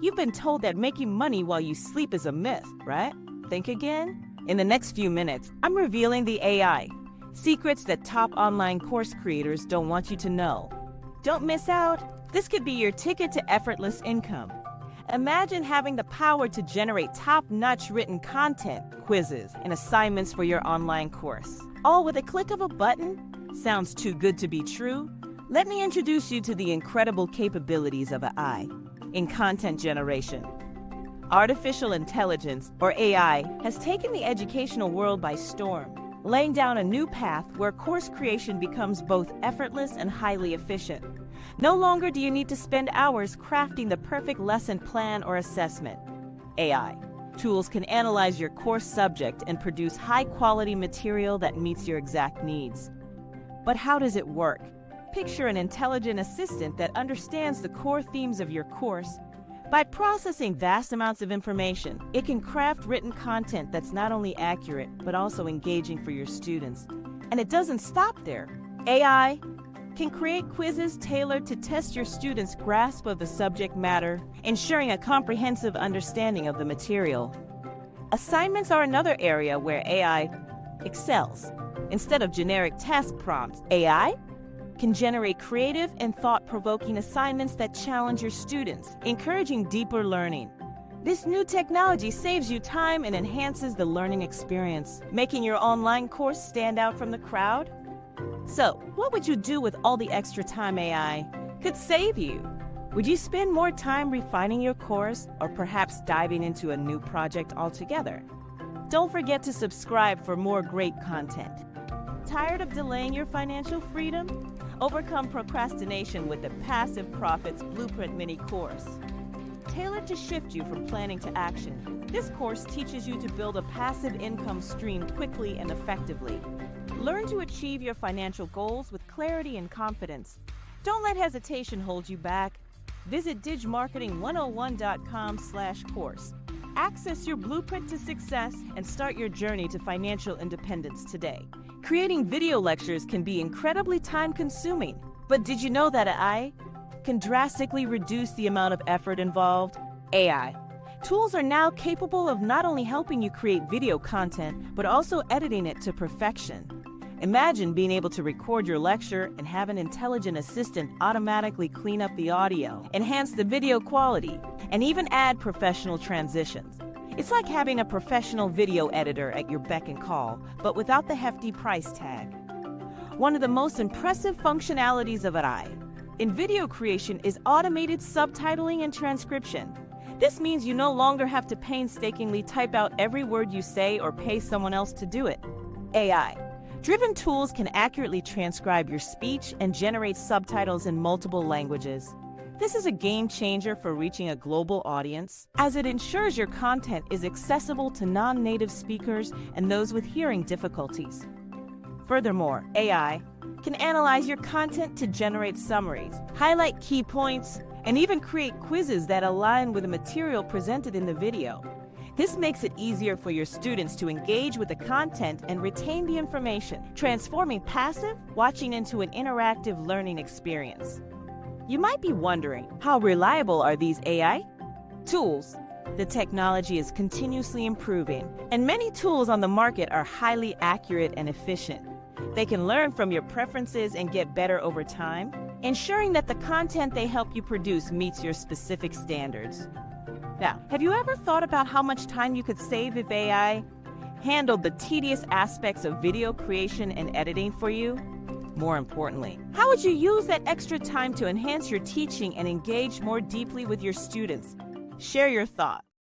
You've been told that making money while you sleep is a myth, right? Think again? In the next few minutes, I'm revealing the AI, secrets that top online course creators don't want you to know. Don't miss out. This could be your ticket to effortless income. Imagine having the power to generate top-notch written content, quizzes, and assignments for your online course, all with a click of a button? Sounds too good to be true? Let me introduce you to the incredible capabilities of AI in content generation. Artificial intelligence, or AI, has taken the educational world by storm, laying down a new path where course creation becomes both effortless and highly efficient. No longer do you need to spend hours crafting the perfect lesson plan or assessment. AI tools can analyze your course subject and produce high-quality material that meets your exact needs. But how does it work? Picture an intelligent assistant that understands the core themes of your course. By processing vast amounts of information, it can craft written content that's not only accurate, but also engaging for your students. And it doesn't stop there. AI can create quizzes tailored to test your students' grasp of the subject matter, ensuring a comprehensive understanding of the material. Assignments are another area where AI excels. Instead of generic task prompts, AI can generate creative and thought-provoking assignments that challenge your students, encouraging deeper learning. This new technology saves you time and enhances the learning experience, making your online course stand out from the crowd. So, what would you do with all the extra time AI could save you? Would you spend more time refining your course or perhaps diving into a new project altogether? Don't forget to subscribe for more great content. Tired of delaying your financial freedom? Overcome procrastination with the Passive Profits Blueprint mini course. Tailored to shift you from planning to action, this course teaches you to build a passive income stream quickly and effectively. Learn to achieve your financial goals with clarity and confidence. Don't let hesitation hold you back. Visit digmarketing101.com/course. Access your blueprint to success and start your journey to financial independence today. Creating video lectures can be incredibly time-consuming, but did you know that AI can drastically reduce the amount of effort involved? AI tools are now capable of not only helping you create video content, but also editing it to perfection. Imagine being able to record your lecture and have an intelligent assistant automatically clean up the audio, enhance the video quality, and even add professional transitions. It's like having a professional video editor at your beck and call, but without the hefty price tag. One of the most impressive functionalities of AI in video creation is automated subtitling and transcription. This means you no longer have to painstakingly type out every word you say or pay someone else to do it. AI-driven tools can accurately transcribe your speech and generate subtitles in multiple languages. This is a game changer for reaching a global audience, as it ensures your content is accessible to non-native speakers and those with hearing difficulties. Furthermore, AI can analyze your content to generate summaries, highlight key points, and even create quizzes that align with the material presented in the video. This makes it easier for your students to engage with the content and retain the information, transforming passive watching into an interactive learning experience. You might be wondering, how reliable are these AI tools? The technology is continuously improving, and many tools on the market are highly accurate and efficient. They can learn from your preferences and get better over time, ensuring that the content they help you produce meets your specific standards. Now, have you ever thought about how much time you could save if AI handled the tedious aspects of video creation and editing for you? More importantly, how would you use that extra time to enhance your teaching and engage more deeply with your students? Share your thoughts.